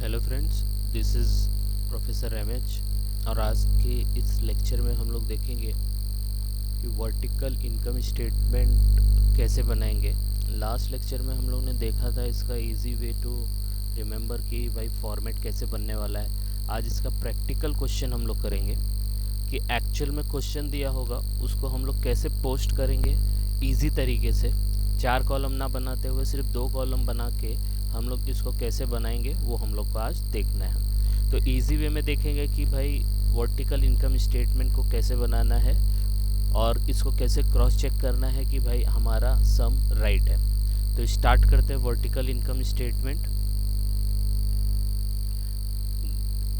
Hello friends, this is professor M H. और आज के इस लेक्चर में हम लोग देखेंगे कि वर्टिकल इनकम स्टेटमेंट कैसे बनाएंगे। लास्ट लेक्चर में हम लोग ने देखा था इसका इजी वे टू रिमेंबर कि भाई फॉर्मेट कैसे बनने वाला है। आज इसका प्रैक्टिकल क्वेश्चन हम लोग करेंगे कि एक्चुअल में क्वेश्चन दिया होगा उसको हम लोग कैसे पोस्ट करेंगे इजी तरीके से, 4 कॉलम ना बनाते हुए सिर्फ 2 कॉलम बना के हम लोग इसको कैसे बनाएंगे वो हम लोग को आज देखना है। तो इजी वे में देखेंगे कि भाई वर्टिकल इनकम स्टेटमेंट को कैसे बनाना है और इसको कैसे क्रॉस चेक करना है कि भाई हमारा सम राइट है। तो स्टार्ट करते हैं वर्टिकल इनकम स्टेटमेंट।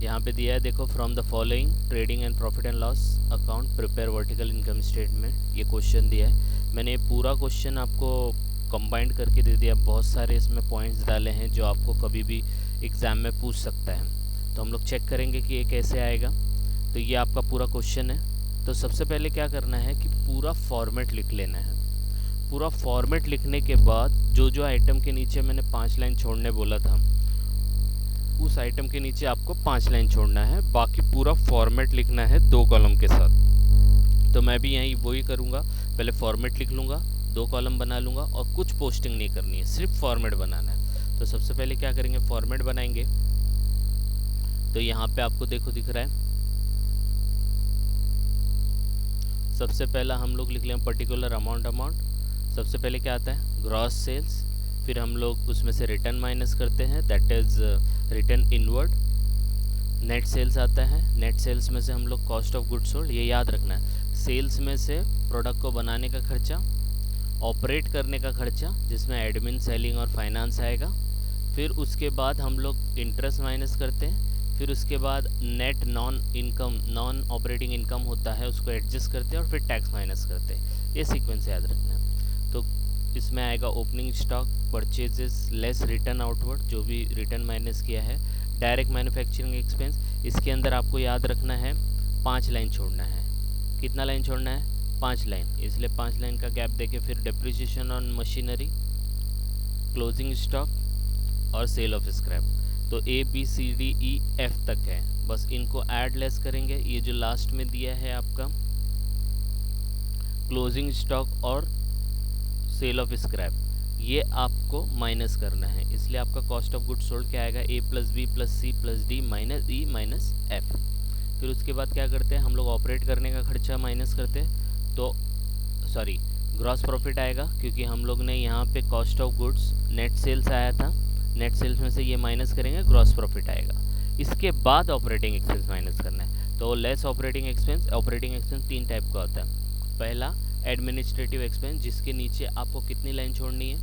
यहाँ पे दिया है, देखो, from the following trading and profit and loss account prepare vertical income statement, ये क्वेश्चन दिया है। मैंने ये पूरा क्वेश्चन आपको कंबाइंड करके दे दिया। बहुत सारे इसमें पॉइंट्स डाले हैं जो आपको कभी भी एग्ज़ाम में पूछ सकता है। तो हम लोग चेक करेंगे कि ये कैसे आएगा। तो ये आपका पूरा क्वेश्चन है। तो सबसे पहले क्या करना है कि पूरा फॉर्मेट लिख लेना है। पूरा फॉर्मेट लिखने के बाद जो जो आइटम के नीचे मैंने 5 लाइन छोड़ने बोला था उस आइटम के नीचे आपको 5 लाइन छोड़ना है। बाकी पूरा फॉर्मेट लिखना है 2 कॉलम के साथ। तो मैं भी यहीं वही करूँगा, पहले फॉर्मेट लिख लूँगा, 2 कॉलम बना लूँगा और कुछ पोस्टिंग नहीं करनी है, सिर्फ फॉर्मेट बनाना है। तो सबसे पहले क्या करेंगे, फॉर्मेट बनाएंगे। तो यहाँ पे आपको देखो दिख रहा है, सबसे पहला हम लोग लिख लें पर्टिकुलर अमाउंट। सबसे पहले क्या आता है, ग्रॉस सेल्स। फिर हम लोग उसमें से रिटर्न माइनस करते हैं, that is return inward. Net sales आता है, नेट सेल्स में से हम लोग कॉस्ट ऑफ गुड्स सोल्ड, ये याद रखना है। सेल्स में से प्रोडक्ट को बनाने का खर्चा, ऑपरेट करने का खर्चा जिसमें एडमिन, सेलिंग और फाइनेंस आएगा। फिर उसके बाद हम लोग इंटरेस्ट माइनस करते हैं। फिर उसके बाद नेट नॉन ऑपरेटिंग इनकम होता है, उसको एडजस्ट करते हैं और फिर टैक्स माइनस करते हैं। ये सीक्वेंस याद रखना है। तो इसमें आएगा opening stock, purchases less return outward, जो भी रिटर्न माइनस किया है, डायरेक्ट मैन्युफैक्चरिंग एक्सपेंस। इसके अंदर आपको याद रखना है 5 लाइन छोड़ना है। कितना लाइन छोड़ना है, 5 लाइन, इसलिए 5 लाइन का गैप देके फिर depreciation on machinery, closing stock और सेल ऑफ स्क्रैप। तो A B C D E F तक है, बस इनको ऐड लेस करेंगे। ये जो लास्ट में दिया है आपका क्लोजिंग स्टॉक और सेल ऑफ स्क्रैप, ये आपको माइनस करना है। इसलिए आपका कॉस्ट ऑफ गुड्स सोल्ड क्या आएगा, a plus b plus c plus d minus e minus f. फिर उसके बाद क्या करते हैं हम लोग, ऑपरेट करने का खर्चा माइनस करते हैं। तो सॉरी, ग्रॉस प्रॉफिट आएगा क्योंकि हम लोग ने यहाँ पे cost of goods net sales आया था, नेट सेल्स में से ये माइनस करेंगे, ग्रॉस प्रॉफिट आएगा। इसके बाद ऑपरेटिंग एक्सपेंस माइनस करना है। तो लेस ऑपरेटिंग एक्सपेंस 3 टाइप का होता है। पहला एडमिनिस्ट्रेटिव एक्सपेंस, जिसके नीचे आपको कितनी लाइन छोड़नी है,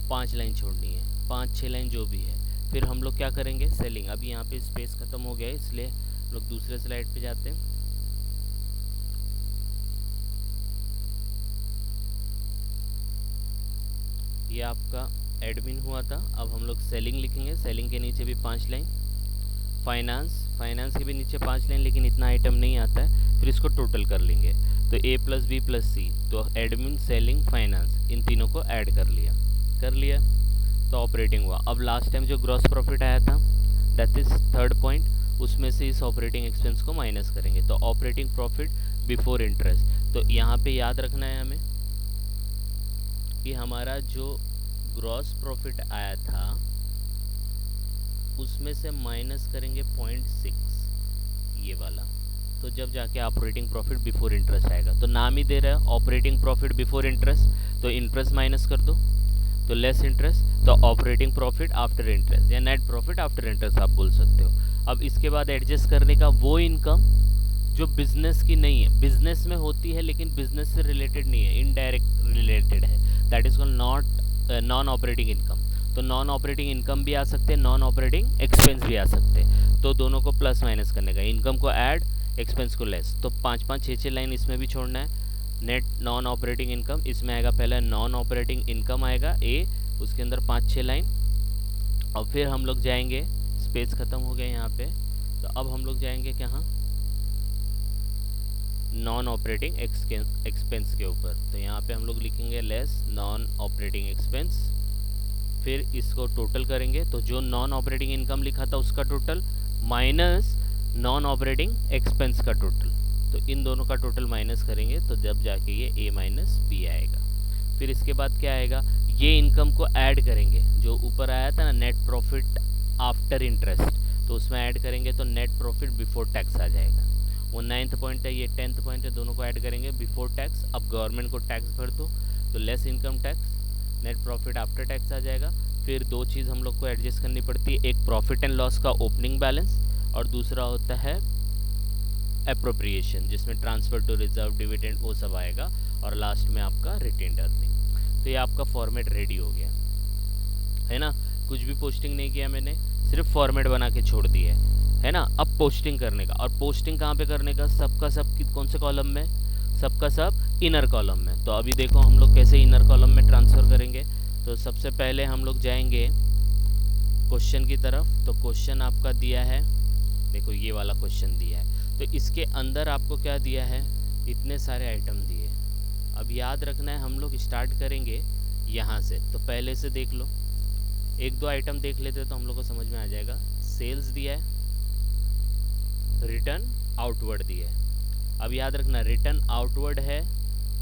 5 लाइन छोड़नी है, 5-6 लाइन जो भी है। फिर हम लोग क्या करेंगे, सेलिंग। अभी यहाँ पे स्पेस ख़त्म हो गया है इसलिए हम लोग दूसरे स्लाइड पे जाते हैं। ये आपका एडमिन हुआ था। अब हम लोग सेलिंग लिखेंगे, सेलिंग के नीचे भी 5 लाइन। फाइनेंस के भी नीचे 5 लाइन, लेकिन इतना आइटम नहीं आता है, फिर इसको टोटल कर लेंगे। तो ए प्लस बी प्लस सी, तो एडमिन, सेलिंग, फाइनेंस, इन तीनों को ऐड कर लिया तो ऑपरेटिंग हुआ। अब लास्ट टाइम जो ग्रॉस प्रॉफिट आया था, दैट इज थर्ड पॉइंट, उसमें से इस ऑपरेटिंग एक्सपेंस को माइनस करेंगे। तो ऑपरेटिंग प्रॉफिट बिफोर इंटरेस्ट। तो यहाँ पे याद रखना है हमें कि हमारा जो ग्रॉस प्रॉफिट आया था उसमें से माइनस करेंगे 0.6, ये वाला। तो जब जाके ऑपरेटिंग प्रॉफिट बिफोर इंटरेस्ट आएगा। तो नाम ही दे रहा है ऑपरेटिंग प्रॉफिट बिफोर इंटरेस्ट, तो इंटरेस्ट माइनस कर दो, तो लेस इंटरेस्ट, तो ऑपरेटिंग प्रॉफिट आफ्टर इंटरेस्ट या नेट प्रॉफिट आफ्टर इंटरेस्ट आप बोल सकते हो। अब इसके बाद एडजस्ट करने का वो इनकम जो बिजनेस की नहीं है, बिजनेस में होती है लेकिन बिजनेस से रिलेटेड नहीं है, इनडायरेक्ट रिलेटेड है, that is called non operating income. तो नॉन ऑपरेटिंग इनकम भी आ सकते हैं, नॉन ऑपरेटिंग एक्सपेंस भी आ सकते हैं। तो दोनों को प्लस माइनस करने का, इनकम को ऐड, एक्सपेंस को लेस। तो 5-5, 6-6 लाइन इसमें भी छोड़ना है। नेट नॉन ऑपरेटिंग इनकम, इसमें आएगा पहले नॉन ऑपरेटिंग इनकम आएगा ए, उसके अंदर 5-6 लाइन। और फिर हम लोग जाएंगे, स्पेस ख़त्म हो गया यहाँ पे, तो अब हम लोग जाएंगे कहाँ, नॉन ऑपरेटिंग एक्सपेंस के ऊपर। तो यहाँ पे हम लोग लिखेंगे लेस नॉन ऑपरेटिंग एक्सपेंस। फिर इसको टोटल करेंगे तो जो नॉन ऑपरेटिंग इनकम लिखा था उसका total minus non operating expense का टोटल, तो इन दोनों का टोटल माइनस करेंगे तो जब जाके ये ए माइनस बी आएगा। फिर इसके बाद क्या आएगा, ये इनकम को ऐड करेंगे, जो ऊपर आया था ना नेट प्रॉफिट आफ्टर इंटरेस्ट, तो उसमें ऐड करेंगे तो नेट प्रॉफिट बिफोर टैक्स आ जाएगा। वो 9th पॉइंट है, ये 10th पॉइंट है, दोनों को ऐड करेंगे बिफोर टैक्स। अब गवर्नमेंट को टैक्स भर दो तो less income tax, net profit after tax आ जाएगा। फिर दो चीज़ हम लोग को एडजस्ट करनी पड़ती है, एक प्रॉफिट एंड लॉस का ओपनिंग बैलेंस और दूसरा होता है एप्रोप्रिएशन, जिसमें ट्रांसफर टू रिजर्व, डिविडेंड, वो सब आएगा और लास्ट में आपका रिटेन्ड अर्निंग। तो ये आपका फॉर्मेट रेडी हो गया है ना। कुछ भी पोस्टिंग नहीं किया मैंने, सिर्फ फॉर्मेट बना के छोड़ दिया है ना। अब पोस्टिंग करने का, और पोस्टिंग कहाँ पे करने का, सबका सब कौन से कॉलम में, सबका सब इनर कॉलम में। तो अभी देखो हम लोग कैसे इनर कॉलम में ट्रांसफ़र करेंगे। तो सबसे पहले हम लोग जाएंगे क्वेश्चन की तरफ। तो क्वेश्चन आपका दिया है, देखो ये वाला क्वेश्चन दिया है, तो इसके अंदर आपको क्या दिया है, इतने सारे आइटम दिए। अब याद रखना है, हम लोग स्टार्ट करेंगे यहाँ से, तो पहले से देख लो, एक दो आइटम देख लेते तो हम लोग को समझ में आ जाएगा। सेल्स दिया है, रिटर्न आउटवर्ड दिया है। अब याद रखना, रिटर्न आउटवर्ड है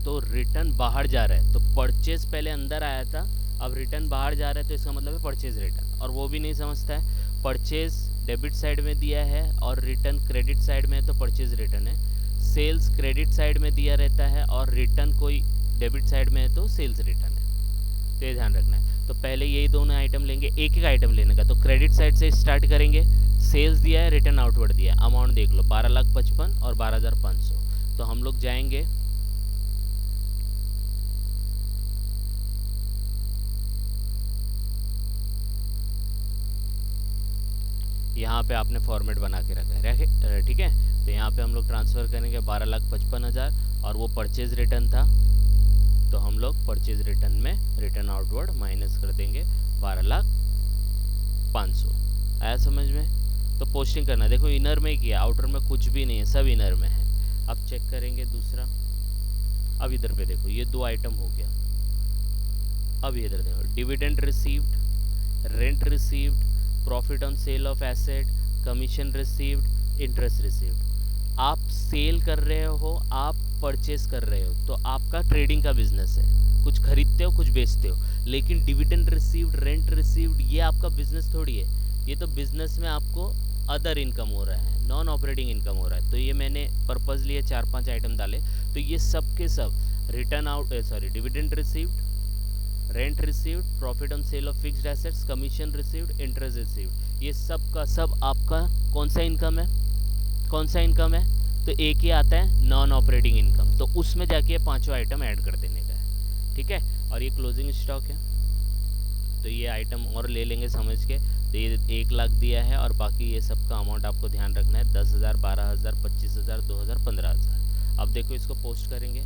तो रिटर्न बाहर जा रहा है, तो परचेज पहले अंदर आया था, अब रिटर्न बाहर जा रहा है, तो इसका मतलब है परचेज रिटर्न। और वो भी नहीं समझता है, परचेज डेबिट साइड में दिया है और रिटर्न क्रेडिट साइड में है, तो परचेज रिटर्न है। सेल्स क्रेडिट साइड में दिया रहता है और रिटर्न कोई डेबिट साइड में है तो सेल्स रिटर्न है, तो ये ध्यान रखना है। तो पहले यही दोनों आइटम लेंगे, एक एक आइटम लेने का। तो क्रेडिट साइड से स्टार्ट करेंगे, सेल्स दिया है, रिटर्न आउटवर्ड दिया है, अमाउंट देख लो 12,55,000 और 12,500। तो हम लोग जाएंगे यहाँ पे, आपने फॉर्मेट बना के रखा है, ठीक है। तो यहाँ पे हम लोग ट्रांसफ़र करेंगे 12,55,000 और वो परचेज रिटर्न था, तो हम लोग परचेज रिटर्न में रिटर्न आउटवर्ड माइनस कर देंगे 12,500। आया समझ में। तो पोस्टिंग करना, देखो इनर में ही किया, आउटर में कुछ भी नहीं है, सब इनर में है। अब चेक करेंगे दूसरा। अब इधर पे देखो, ये दो आइटम हो गया। अब इधर देखो, dividend received, rent received, profit on sale of asset, commission received, interest received. आप सेल कर रहे हो, आप परचेस कर रहे हो, तो आपका ट्रेडिंग का बिजनेस है, कुछ खरीदते हो कुछ बेचते हो। लेकिन डिविडेंड रिसीव्ड, रेंट रिसीव्ड, ये आपका बिजनेस थोड़ी है, ये तो बिजनेस में आपको अदर इनकम हो रहा है, नॉन ऑपरेटिंग इनकम हो रहा है। तो ये मैंने पर्पज लिए 4-5 आइटम डाले, तो ये सब के सब return out, dividend received, rent received, profit on sale of fixed assets, commission received, interest received, ये सब का सब आपका कौन सा इनकम है, कौन सा इनकम है, तो एक ही आता है नॉन ऑपरेटिंग इनकम। तो उसमें जाके पांचों आइटम ऐड कर देने का है, ठीक है। और ये क्लोजिंग स्टॉक है, तो ये आइटम और ले लेंगे समझ के। तो ये 1 लाख दिया है और बाकी ये सब का अमाउंट आपको ध्यान रखना है, 10,000, 12,000, 25,000, 2,000, 15,000। अब देखो इसको पोस्ट करेंगे।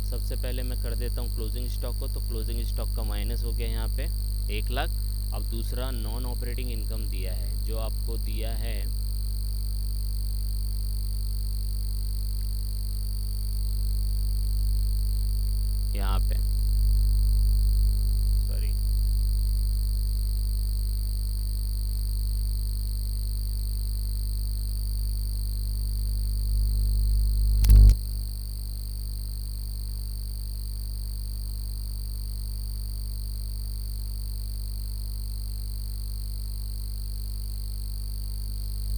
सबसे पहले मैं कर देता हूँ क्लोजिंग स्टॉक को, तो क्लोजिंग स्टॉक का माइनस हो गया यहाँ पे 1 लाख। अब दूसरा नॉन ऑपरेटिंग इनकम दिया है, जो आपको दिया है यहाँ पे, सॉरी,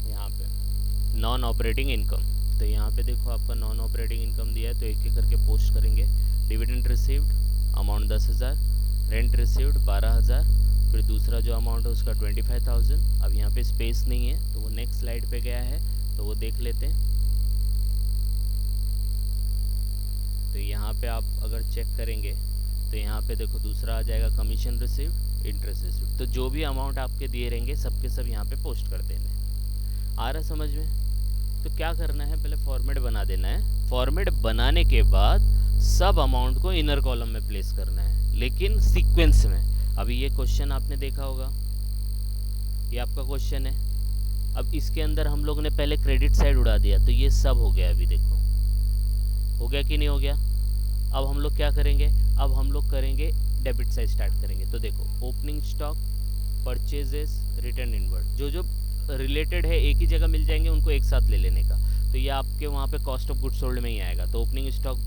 यहाँ पे नॉन ऑपरेटिंग इनकम। तो यहाँ पे देखो आपका नॉन ऑपरेटिंग इनकम दिया है, तो एक एक करके पोस्ट करेंगे। Dividend received amount 10,000, rent received 12,000, फिर दूसरा जो अमाउंट है उसका 25,000। अब यहाँ पे स्पेस नहीं है तो वो नेक्स्ट स्लाइड पे गया है, तो वो देख लेते हैं। तो यहाँ पे आप अगर चेक करेंगे तो यहाँ पे देखो दूसरा आ जाएगा कमीशन रिसीव्ड, इंटरेस्ट रिसीव्ड। तो जो भी अमाउंट आपके दिए रहेंगे सबके सब यहाँ पे पोस्ट कर देने। आ रहा समझ में। तो क्या करना है, पहले फॉर्मेट बना देना है। फॉर्मेट बनाने के बाद सब अमाउंट को इनर कॉलम में प्लेस करना है, लेकिन सीक्वेंस में। अभी ये क्वेश्चन आपने देखा होगा, ये आपका क्वेश्चन है। अब इसके अंदर हम लोग ने पहले क्रेडिट साइड उड़ा दिया, तो ये सब हो गया। अभी देखो हो गया कि नहीं हो गया। अब हम लोग क्या करेंगे, अब हम लोग करेंगे डेबिट से स्टार्ट करेंगे। तो देखो opening stock, purchases, return inward, जो जो रिलेटेड है एक ही जगह मिल जाएंगे, उनको एक साथ ले लेने का। तो ये आपके वहाँ पे कॉस्ट ऑफ गुड्स सोल्ड में ही आएगा। तो ओपनिंग स्टॉक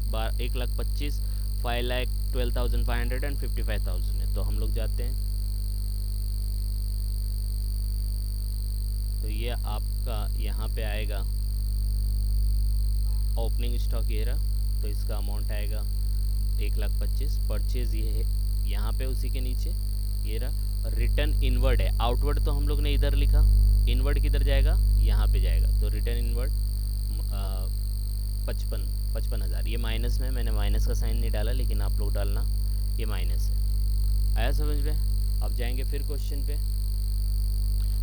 1,25,000, 5,12,500 एंड 55,000 है। तो हम लोग जाते हैं, तो ये आपका यहाँ पे आएगा ओपनिंग स्टॉक ये रहा, तो इसका अमाउंट आएगा 1,25,000। परचेज ये है यहाँ पे उसी के नीचे ये रहा। रिटर्न इनवर्ड है, आउटवर्ड तो हम लोग ने इधर लिखा, इनवर्ड किधर जाएगा, यहाँ पे जाएगा। तो रिटर्न इनवर्ड 55,000, ये माइनस में, मैंने माइनस का साइन नहीं डाला, लेकिन आप लोग डालना, ये माइनस है। आया समझ में? अब जाएंगे फिर क्वेश्चन पे।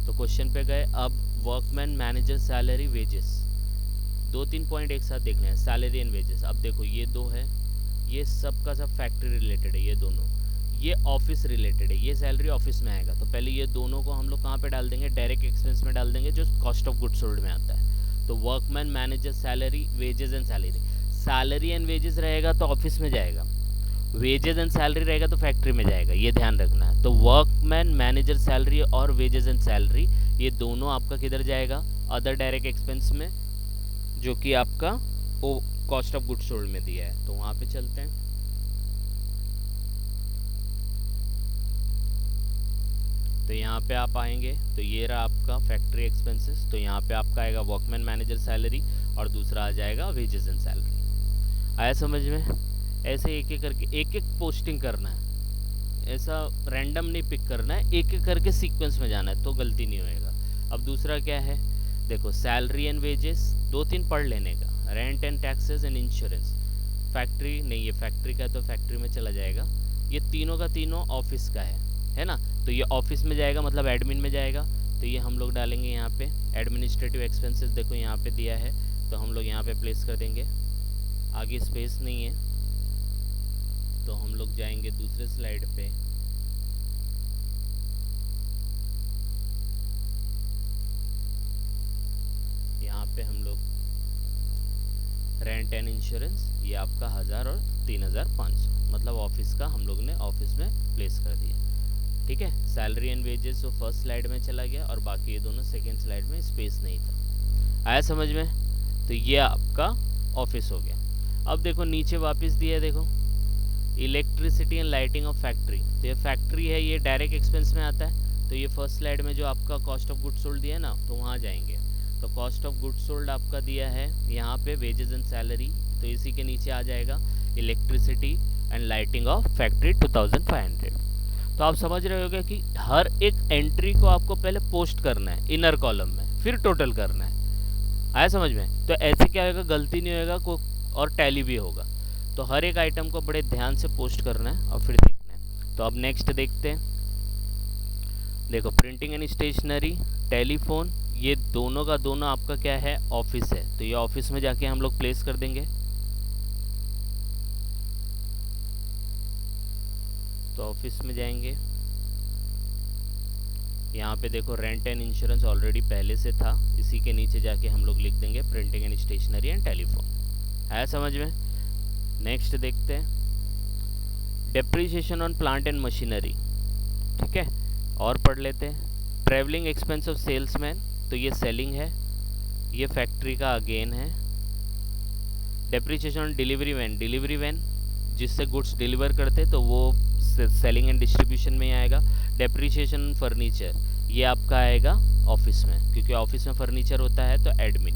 तो क्वेश्चन पे गए, अब workman manager salary wages, 2-3 point एक साथ देखने हैं, सैलरी एंड वेजेस। अब देखो ये दो है, ये सब का सब फैक्ट्री रिलेटेड है, ये दोनों, ये ऑफिस रिलेटेड है, ये सैलरी ऑफिस में आएगा। तो पहले ये दोनों को हम लोग कहाँ पे डाल देंगे, डायरेक्ट एक्सपेंस में डाल देंगे, जो कॉस्ट ऑफ गुड्स सोल्ड में आता है। तो workman manager salary, wages and salary, salary and wages रहेगा तो ऑफिस में जाएगा, वेजेस एंड सैलरी रहेगा तो फैक्ट्री में जाएगा, ये ध्यान रखना है। तो वर्कमैन मैनेजर सैलरी और वेजेस एंड सैलरी, ये दोनों आपका किधर जाएगा, अदर डायरेक्ट एक्सपेंस में, जो कि आपका वो कॉस्ट ऑफ गुड्स सोल्ड में दिया है। तो वहाँ पे चलते हैं। तो यहाँ पे आप आएंगे, तो ये रहा आपका फैक्ट्री एक्सपेंसेस। तो यहाँ पे आपका आएगा वर्कमैन मैनेजर सैलरी और दूसरा आ जाएगा वेजेस एंड सैलरी। आया समझ में? ऐसे एक एक करके एक एक पोस्टिंग करना है, ऐसा रैंडम नहीं पिक करना है, एक एक करके सीक्वेंस में जाना है, तो गलती नहीं होएगा। अब दूसरा क्या है, देखो सैलरी एंड वेजेस 2-3 पढ़ लेने का, rent and taxes and insurance, factory नहीं, ये फैक्ट्री का तो फैक्ट्री में चला जाएगा, ये तीनों का तीनों ऑफिस का है ना। तो ये ऑफिस में जाएगा, मतलब एडमिन में जाएगा। तो ये हम लोग डालेंगे यहाँ पे एडमिनिस्ट्रेटिव एक्सपेंसेस, देखो यहाँ पे दिया है, तो हम लोग यहाँ पे प्लेस कर देंगे। आगे स्पेस नहीं है, तो हम लोग जाएंगे दूसरे स्लाइड पे। यहाँ पे हम लोग रेंट एंड इंश्योरेंस, ये आपका 1000 और 3500, मतलब ऑफिस का हम लोग ने ऑफिस में प्लेस कर दिया। ठीक है, सैलरी एंड वेजेस तो फर्स्ट स्लाइड में चला गया और बाकी ये दोनों सेकेंड स्लाइड में, स्पेस नहीं था। आया समझ में? तो ये आपका ऑफिस हो गया। अब देखो नीचे वापस दिया है, देखो electricity and lighting of factory, तो ये फैक्ट्री है, ये डायरेक्ट एक्सपेंस में आता है। तो ये फर्स्ट स्लाइड में जो आपका कॉस्ट ऑफ गुड्स सोल्ड दिया है ना, तो वहाँ जाएंगे। तो कॉस्ट ऑफ गुड्स सोल्ड आपका दिया है यहाँ पे वेजेस एंड सैलरी, तो इसी के नीचे आ जाएगा electricity and lighting of factory 2500। तो आप समझ रहे होगे कि हर एक एंट्री को आपको पहले पोस्ट करना है इनर कॉलम में, फिर टोटल करना है। आया समझ में? तो ऐसे क्या होगा, गलती नहीं होगा को, और टैली भी होगा। तो हर एक आइटम को बड़े ध्यान से पोस्ट करना है और फिर देखना है। तो अब नेक्स्ट देखते हैं। देखो प्रिंटिंग एंड स्टेशनरी, टेलीफोन, ये दोनों का दोनों आपका क्या है, ऑफिस है। तो ये ऑफिस में जाके हम लोग प्लेस कर देंगे। तो ऑफिस में जाएंगे, यहाँ पे देखो रेंट एंड इंश्योरेंस ऑलरेडी पहले से था, इसी के नीचे जाके हम लोग लिख देंगे printing and stationery and telephone. है समझ में? नेक्स्ट देखते हैं, depreciation on plant and machinery. ठीक है, और पढ़ लेते हैं। ट्रैवलिंग एक्सपेंस ऑफ सेल्समैन, तो ये सेलिंग है, ये फैक्ट्री का अगेन है। Depreciation on delivery van, delivery van जिससे गुड्स डिलीवर करते, तो वो सेलिंग एंड डिस्ट्रीब्यूशन में ही आएगा। डेप्रिसिएशन फर्नीचर, ये आपका आएगा ऑफिस में, क्योंकि ऑफिस में फर्नीचर होता है, तो एडमिन।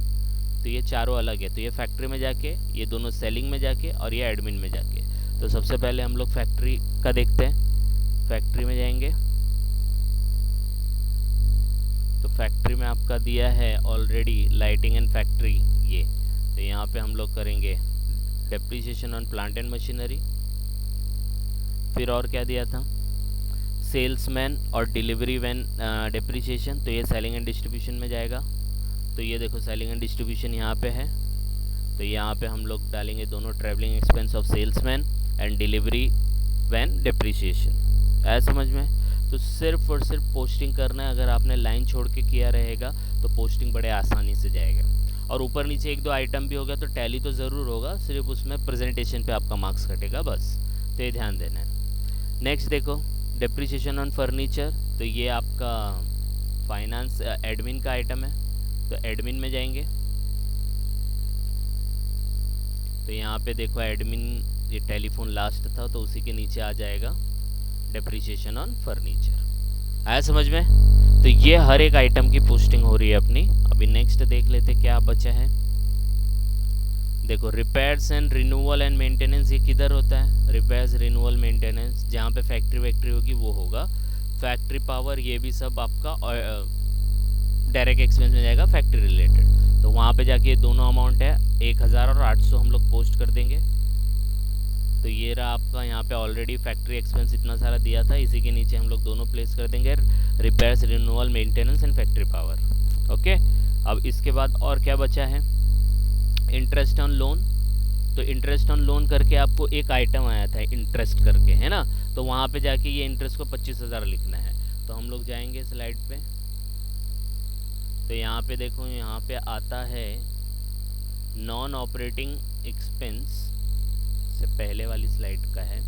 तो ये चारों अलग है, तो ये फैक्ट्री में जाके, ये दोनों सेलिंग में जाके, और ये एडमिन में जाके। तो सबसे पहले हम लोग फैक्ट्री का देखते हैं। फैक्ट्री में जाएंगे, तो फैक्ट्री में आपका दिया है ऑलरेडी लाइटिंग एंड फैक्ट्री ये। तो यहाँ पे हम लोग करेंगे depreciation on plant and machinery. फिर और क्या दिया था, सेल्समैन और डिलीवरी वैन डेप्रिसिएशन, तो ये सेलिंग एंड डिस्ट्रीब्यूशन में जाएगा। तो ये देखो सेलिंग एंड डिस्ट्रीब्यूशन यहाँ पे है, तो यहाँ पे हम लोग डालेंगे दोनों travelling expense of salesman and delivery van depreciation. ऐसा समझ में? तो सिर्फ और सिर्फ पोस्टिंग करना है। अगर आपने लाइन छोड़ के किया रहेगा तो पोस्टिंग बड़े आसानी से जाएगा। और ऊपर नीचे 1-2 आइटम भी हो गया तो टैली तो ज़रूर होगा, सिर्फ उसमें प्रेजेंटेशन पे आपका मार्क्स कटेगा बस। तो ये ध्यान देना है। नेक्स्ट देखो डेप्रिसिएशन ऑन फर्नीचर, तो ये आपका फाइनेंस एडमिन का आइटम है, तो एडमिन में जाएंगे तो यहाँ पे देखो एडमिन, ये टेलीफोन लास्ट था तो उसी के नीचे आ जाएगा डेप्रिसिएशन ऑन फर्नीचर। आया समझ में? तो ये हर एक आइटम की पोस्टिंग हो रही है अपनी। अभी नेक्स्ट देख लेते क्या बचा है। देखो repairs and renewal and maintenance, ये किधर होता है? रिपेयर्स रिन्यूअल मेंटेनेंस, जहाँ पे फैक्ट्री वैक्ट्री होगी वो होगा। फैक्ट्री पावर, ये भी सब आपका डायरेक्ट एक्सपेंस में जाएगा फैक्ट्री रिलेटेड। तो वहाँ पे जाके ये दोनों अमाउंट है 1000 और 800 हम लोग पोस्ट कर देंगे। तो ये रहा आपका, यहाँ पे ऑलरेडी फैक्ट्री एक्सपेंस इतना सारा दिया था, इसी के नीचे हम लोग दोनों प्लेस कर देंगे, repairs renewal maintenance and factory power. Okay, अब इसके बाद और क्या बचा है? Interest on loan. तो इंटरेस्ट ऑन लोन करके आपको एक आइटम आया था इंटरेस्ट करके, है ना? तो वहाँ पे जाके ये इंटरेस्ट को 25,000 लिखना है। तो हम लोग जाएंगे स्लाइड पे, तो यहाँ पे देखो, यहाँ पे आता है नॉन ऑपरेटिंग एक्सपेंस, से पहले वाली स्लाइड का है।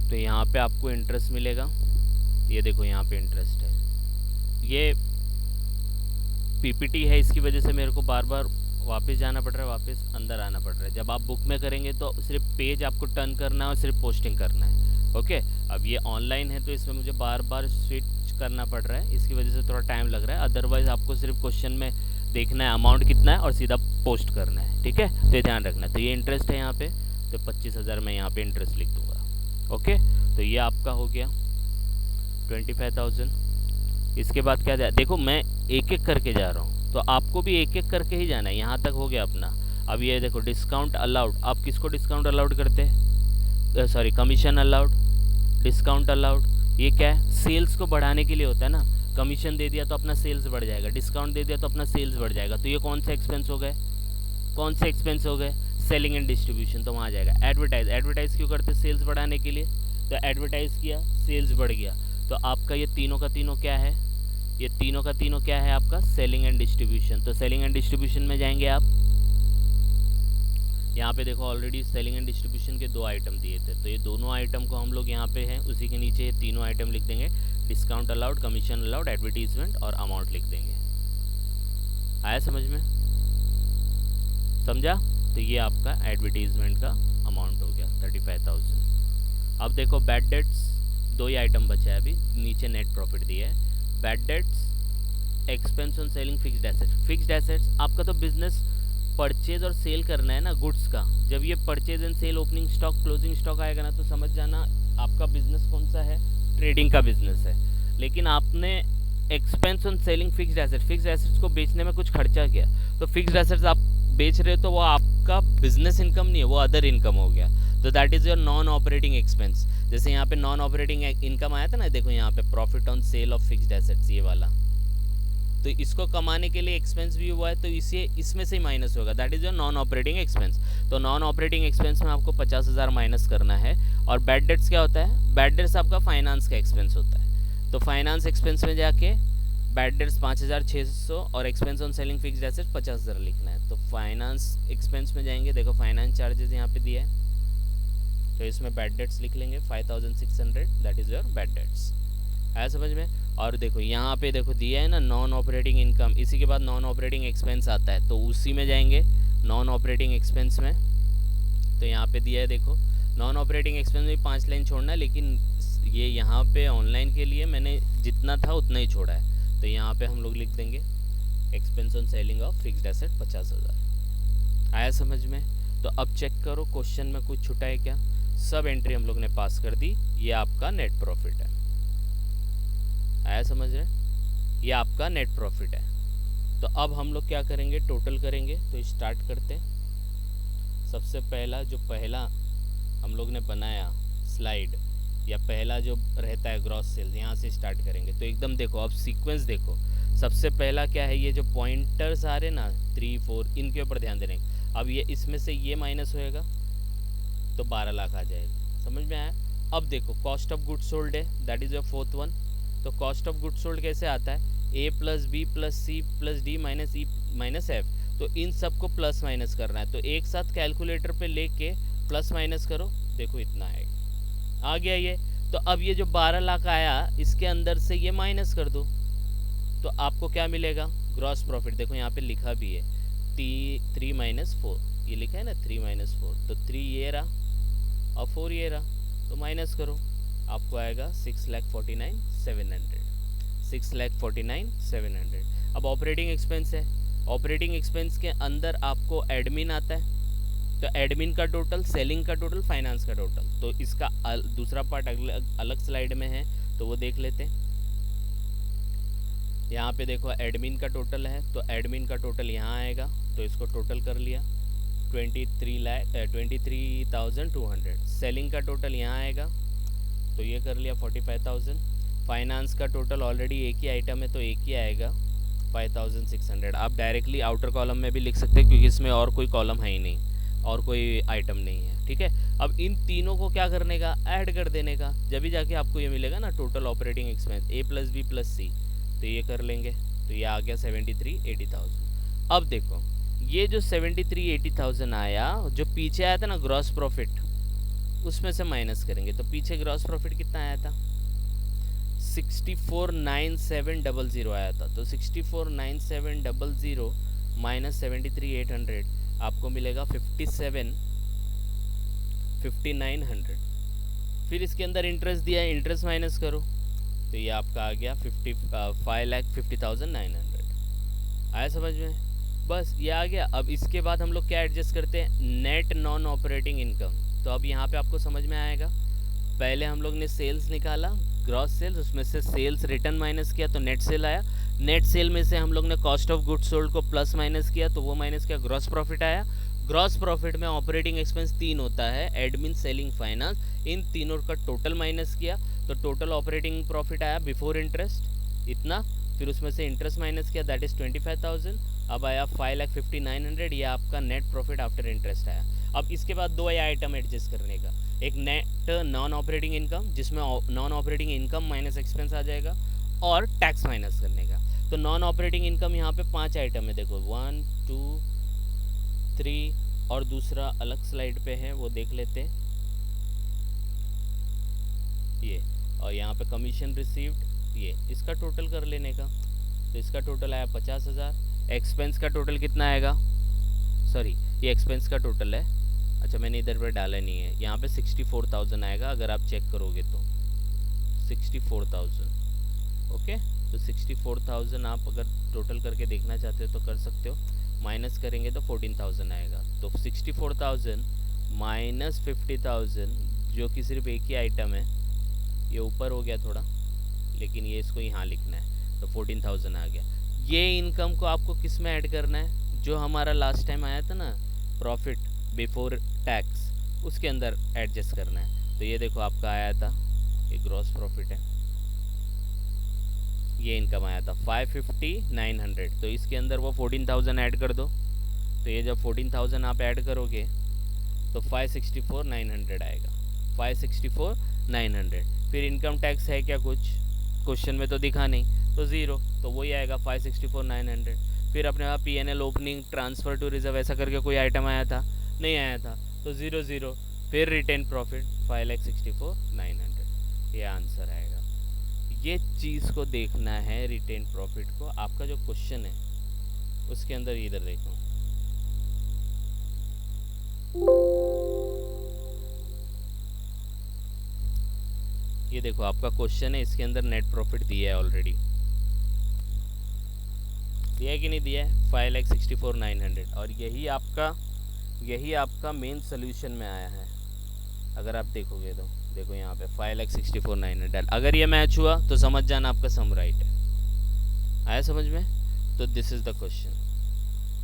तो यहाँ पे आपको इंटरेस्ट मिलेगा, ये देखो यहाँ पे इंटरेस्ट है। ये पीपीटी है, इसकी वजह से मेरे को बार बार वापस जाना पड़ रहा है, वापस अंदर आना पड़ रहा है। जब आप बुक में करेंगे तो सिर्फ पेज आपको टर्न करना है और सिर्फ पोस्टिंग करना है। ओके, अब ये ऑनलाइन है तो इसमें मुझे बार बार स्विच करना पड़ रहा है, इसकी वजह से थोड़ा टाइम लग रहा है। अदरवाइज आपको सिर्फ क्वेश्चन में देखना है अमाउंट कितना है और सीधा पोस्ट करना है, ठीक है? तो ये ध्यान रखना है। तो ये इंटरेस्ट है यहाँ पे, तो 25,000 मैं यहाँ पे इंटरेस्ट लिख दूँगा। ओके, तो ये आपका हो गया 25,000। इसके बाद क्या जाए, देखो मैं एक एक करके जा रहा हूँ, तो आपको भी एक एक करके ही जाना है। यहाँ तक हो गया अपना। अब ये देखो डिस्काउंट अलाउड, आप किसको डिस्काउंट अलाउड करते हैं? Sorry, commission allowed, discount allowed. ये क्या है? सेल्स को बढ़ाने के लिए होता है ना। कमीशन दे दिया तो अपना सेल्स बढ़ जाएगा, डिस्काउंट दे दिया तो अपना सेल्स बढ़ जाएगा। तो ये कौन से एक्सपेंस हो गए? कौन से एक्सपेंस हो गए? सेलिंग एंड डिस्ट्रीब्यूशन, तो वहाँ जाएगा। एडवर्टाइज, एडवर्टाइज क्यों करते? सेल्स बढ़ाने के लिए। तो एडवर्टाइज किया, सेल्स बढ़ गया, तो आपका ये तीनों का तीनों क्या है? ये तीनों का तीनों क्या है आपका? Selling and distribution. तो सेलिंग एंड डिस्ट्रीब्यूशन में जाएंगे आप, यहाँ पे देखो ऑलरेडी सेलिंग एंड डिस्ट्रीब्यूशन के 2 आइटम दिए थे, तो ये दोनों आइटम को हम लोग यहाँ पे हैं, उसी के नीचे ये तीनों आइटम लिख देंगे। Discount allowed, commission allowed, advertisement और अमाउंट लिख देंगे। आया समझ में? समझा? तो ये आपका एडवर्टीजमेंट का अमाउंट हो गया 35,000। अब देखो बैड डेट्स, 2 ही आइटम बचा है अभी, नीचे नेट प्रॉफिट दिया है। Bad debts, expense on selling fixed assets. Fixed assets आपका तो बिजनेस परचेज और सेल करना है ना गुड्स का। जब ये purchase and sale, opening stock, closing stock आएगा ना, तो समझ जाना आपका बिजनेस कौन सा है? ट्रेडिंग का बिजनेस है। लेकिन आपने expense on selling fixed assets, fixed assets को बेचने में कुछ खर्चा किया, तो फिक्स्ड एसेट्स आप बेच रहे हो तो वो आपका बिजनेस इनकम नहीं है, वो अदर इनकम हो गया। तो that is your non operating expense. जैसे यहाँ पे नॉन ऑपरेटिंग इनकम आया था ना, देखो यहाँ पे profit on sale of fixed assets, ये वाला, तो इसको कमाने के लिए एक्सपेंस भी हुआ है, तो इसे इसमें से ही माइनस होगा, that is your non operating expense. तो नॉन ऑपरेटिंग एक्सपेंस में आपको 50,000 माइनस करना है। और बैड डेट्स क्या होता है? बैड डेट्स आपका फाइनेंस का एक्सपेंस होता है। तो फाइनेंस एक्सपेंस में जाके बैड डेट्स 5,600 और expense on selling fixed asset 50,000 लिखना है। तो फाइनेंस एक्सपेंस में जाएंगे, देखो फाइनेंस चार्जेस यहाँ पे दिया है, तो इसमें बैड डेट्स लिख लेंगे 5,600, that is your bad debts. आया समझ में? और देखो यहाँ पे देखो दिया है ना नॉन ऑपरेटिंग इनकम, इसी के बाद नॉन ऑपरेटिंग एक्सपेंस आता है, तो उसी में जाएंगे नॉन ऑपरेटिंग एक्सपेंस में। तो यहाँ पे दिया है देखो, नॉन ऑपरेटिंग एक्सपेंस में 5 लाइन छोड़ना है, लेकिन ये यहाँ पे ऑनलाइन के लिए मैंने जितना था उतना ही छोड़ा है। तो यहाँ पे हम लोग लिख देंगे expense on selling of fixed asset 50,000। आया समझ में? तो अब चेक करो क्वेश्चन में कुछ छुटा है क्या? सब एंट्री हम लोग ने पास कर दी, ये आपका नेट प्रॉफिट है। आया समझ रहे? ये आपका नेट प्रॉफिट है। तो अब हम लोग क्या करेंगे? टोटल करेंगे। तो स्टार्ट करते हैं। सबसे पहला जो हम लोग ने बनाया स्लाइड, या पहला जो रहता है ग्रॉस सेल्स, यहाँ से स्टार्ट करेंगे। तो एकदम देखो, अब सीक्वेंस देखो, सबसे पहला क्या है? ये जो पॉइंटर्स आ रहे ना 3, 4, इनके ऊपर ध्यान देने। अब ये इसमें से ये माइनस होएगा तो 12 लाख आ जाएगा। समझ में आया? अब देखो कॉस्ट ऑफ गुड्स सोल्ड है, that is your 4th one. तो कॉस्ट ऑफ गुड्स सोल्ड कैसे आता है? A + B + C + D - E - F। तो इन सब को प्लस माइनस करना है। तो एक साथ कैलकुलेटर पे लेके प्लस माइनस करो, देखो इतना आएगा, आ गया ये। तो अब ये जो 12 लाख आया इसके अंदर से ये माइनस कर दो, तो आपको क्या मिलेगा, ग्रॉस प्रॉफिट। देखो यहाँ पे लिखा भी है 3 माइनस 4, ये लिखा है ना 3 माइनस 4, तो 3 ये रहा और 4 ये रहा, तो माइनस करो, आपको आएगा 6,49,700, 6,49,700। अब ऑपरेटिंग एक्सपेंस है, ऑपरेटिंग एक्सपेंस के अंदर आपको एडमिन आता है, तो एडमिन का टोटल, सेलिंग का टोटल, फाइनेंस का टोटल, तो इसका दूसरा पार्ट अलग स्लाइड में है, तो वो देख लेते हैं। यहाँ पे देखो एडमिन का टोटल है, तो एडमिन का टोटल यहाँ आएगा, तो इसको टोटल कर लिया 23,200। सेलिंग का टोटल यहाँ आएगा, तो ये कर लिया 45,000। फाइनेंस का टोटल ऑलरेडी एक ही आइटम है, तो एक ही आएगा 5,600। आप डायरेक्टली आउटर कॉलम में भी लिख सकते हैं, क्योंकि इसमें और कोई कॉलम है ही नहीं और कोई आइटम नहीं है, ठीक है। अब इन तीनों को क्या करने का, ऐड कर देने का, जब भी जाके आपको ये मिलेगा ना total operating expense A + B + C, तो ये कर लेंगे, तो ये आ गया 73,80,000। अब देखो ये जो 73,80,000 आया, जो पीछे आया था ना ग्रॉस प्रॉफिट, उसमें से माइनस करेंगे, तो पीछे ग्रॉस प्रॉफिट कितना आया था, 64,9700 आया था, तो 64,9700 माइनस 73,800 आपको मिलेगा 57,900। फिर इसके अंदर इंटरेस्ट दिया है, इंटरेस्ट माइनस करो, तो ये आपका आ गया 5,50,900। आया समझ में, बस ये आ गया। अब इसके बाद हम लोग क्या एडजस्ट करते हैं, नेट नॉन ऑपरेटिंग इनकम। तो अब यहाँ पे आपको समझ में आएगा, पहले हम लोग ने सेल्स निकाला, ग्रॉस सेल्स, उसमें से सेल्स रिटर्न माइनस किया तो नेट सेल आया, नेट सेल में से हम लोग ने कॉस्ट ऑफ गुड्स सोल्ड को प्लस माइनस किया, तो वो माइनस किया, ग्रॉस प्रॉफिट आया। ग्रॉस प्रॉफिट में ऑपरेटिंग एक्सपेंस 3 होता है, एडमिन, सेलिंग, फाइनेंस, इन तीनों का टोटल माइनस किया, तो टोटल ऑपरेटिंग प्रॉफिट आया बिफोर इंटरेस्ट इतना, फिर उसमें से इंटरेस्ट माइनस किया, दैट इज़ 25,000। अब आया 5,59,900, ये आपका नेट प्रॉफिट आफ्टर इंटरेस्ट आया। अब इसके बाद दो आइटम एडजस्ट करने का, एक नेट नॉन ऑपरेटिंग इनकम, जिसमें non operating income minus expense आ जाएगा, और टैक्स माइनस करने का। तो नॉन ऑपरेटिंग इनकम यहाँ पे 5 आइटम है, देखो 1 2 3, और दूसरा अलग स्लाइड पे है, वो देख लेते हैं ये। और यहाँ पे कमीशन रिसीव्ड, ये इसका टोटल कर लेने का, तो इसका टोटल आया 50,000। एक्सपेंस का टोटल कितना आएगा, सॉरी ये एक्सपेंस का टोटल है, अच्छा मैंने इधर पर डाला नहीं है, यहाँ पे 64,000 आएगा, अगर आप चेक करोगे तो 64,000, ओके। तो 64,000 आप अगर टोटल करके देखना चाहते हो तो कर सकते हो, माइनस करेंगे तो 14,000 आएगा। तो 64,000 माइनस 50,000, जो कि सिर्फ एक ही आइटम है, ये ऊपर हो गया थोड़ा, लेकिन ये इसको यहाँ लिखना है, तो 14,000 आ गया। ये इनकम को आपको किस में ऐड करना है, जो हमारा लास्ट टाइम आया था ना प्रॉफिट बिफोर टैक्स, उसके अंदर एडजस्ट करना है। तो ये देखो आपका आया था, ये ग्रॉस प्रॉफिट है, ये इनकम आया था 550,900, तो इसके अंदर वो 14,000 ऐड कर दो, तो ये जब 14,000 आप ऐड करोगे तो 564,900 आएगा, 564,900। फिर इनकम टैक्स है क्या कुछ, क्वेश्चन में तो दिखा नहीं, तो ज़ीरो, तो वही आएगा 564,900। फिर अपने वहाँ PNL, opening, transfer to reserve, ऐसा करके कोई आइटम आया था, नहीं आया था, तो 0 फिर रिटेन प्रॉफिट 5,64,900, ये आंसर आएगा। ये चीज़ को देखना है रिटेन प्रॉफिट को, आपका जो क्वेश्चन है उसके अंदर इधर देखो, ये देखो आपका क्वेश्चन है, इसके अंदर नेट प्रॉफिट दिया है ऑलरेडी, दिया है कि नहीं दिया है, 5,64,900, और यही आपका मेन सोल्यूशन में आया है। अगर आप देखोगे तो देखो यहाँ पे 5,64,900, अगर ये मैच हुआ तो समझ जाना आपका सम राइट है। आया समझ में, तो दिस इज़ द क्वेश्चन।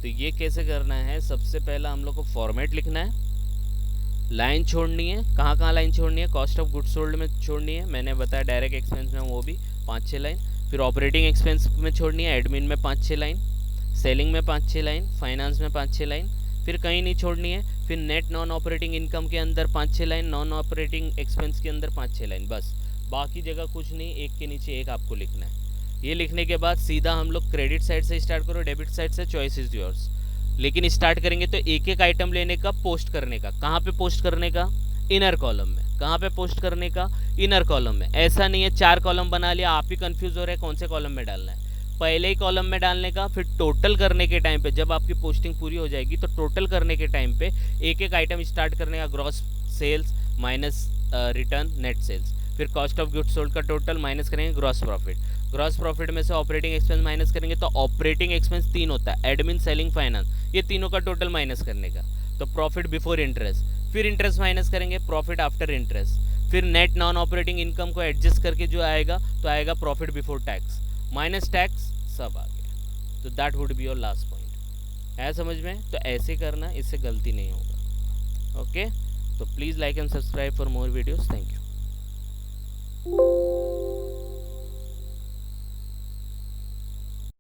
तो ये कैसे करना है, सबसे पहला हम लोग को फॉर्मेट लिखना है, लाइन छोड़नी है, कहाँ लाइन छोड़नी है, कॉस्ट ऑफ गुड्स सोल्ड में छोड़नी है, मैंने बताया डायरेक्ट एक्सपेंस में वो भी 5-6 लाइन, फिर ऑपरेटिंग एक्सपेंस में छोड़नी है, एडमिन में 5-6 लाइन, सेलिंग में 5-6 लाइन, फाइनेंस में 5-6 लाइन, फिर कहीं नहीं छोड़नी है, फिर नेट नॉन ऑपरेटिंग इनकम के अंदर 5-6 लाइन, नॉन ऑपरेटिंग एक्सपेंस के अंदर 5-6 लाइन, बस बाकी जगह कुछ नहीं, एक के नीचे एक आपको लिखना है। ये लिखने के बाद सीधा हम लोग क्रेडिट साइड से स्टार्ट करो, डेबिट साइड से, चॉइस इज़ योर्स। लेकिन स्टार्ट करेंगे तो एक एक आइटम लेने का, पोस्ट करने का। कहाँ पे पोस्ट करने का? इनर कॉलम में। कहाँ पे पोस्ट करने का? इनर कॉलम में। ऐसा नहीं है 4 कॉलम बना लिया, आप ही कंफ्यूज हो रहे हैं कौन से कॉलम में डालना है। पहले ही कॉलम में डालने का, फिर टोटल करने के टाइम पे, जब आपकी पोस्टिंग पूरी हो जाएगी तो टोटल करने के टाइम पे एक एक आइटम स्टार्ट करने का, gross sales minus return net sales, फिर कॉस्ट ऑफ गुड्स सोल्ड का टोटल माइनस करेंगे ग्रॉस प्रॉफिट। ग्रॉस प्रॉफिट में से ऑपरेटिंग एक्सपेंस माइनस करेंगे तो ऑपरेटिंग एक्सपेंस 3 होता है, एडमिन, सेलिंग, फाइनेंस, ये तीनों का टोटल माइनस करने का। तो प्रॉफिट बिफोर इंटरेस्ट, फिर इंटरेस्ट माइनस करेंगे, प्रॉफिट आफ्टर इंटरेस्ट, फिर नेट नॉन ऑपरेटिंग इनकम को एडजस्ट करके जो आएगा तो आएगा profit before tax minus tax, सब आ गया। तो that would be your last point. है समझ में? तो ऐसे करना, इससे गलती नहीं होगा। ओके, तो please like and subscribe for more videos. Thank you.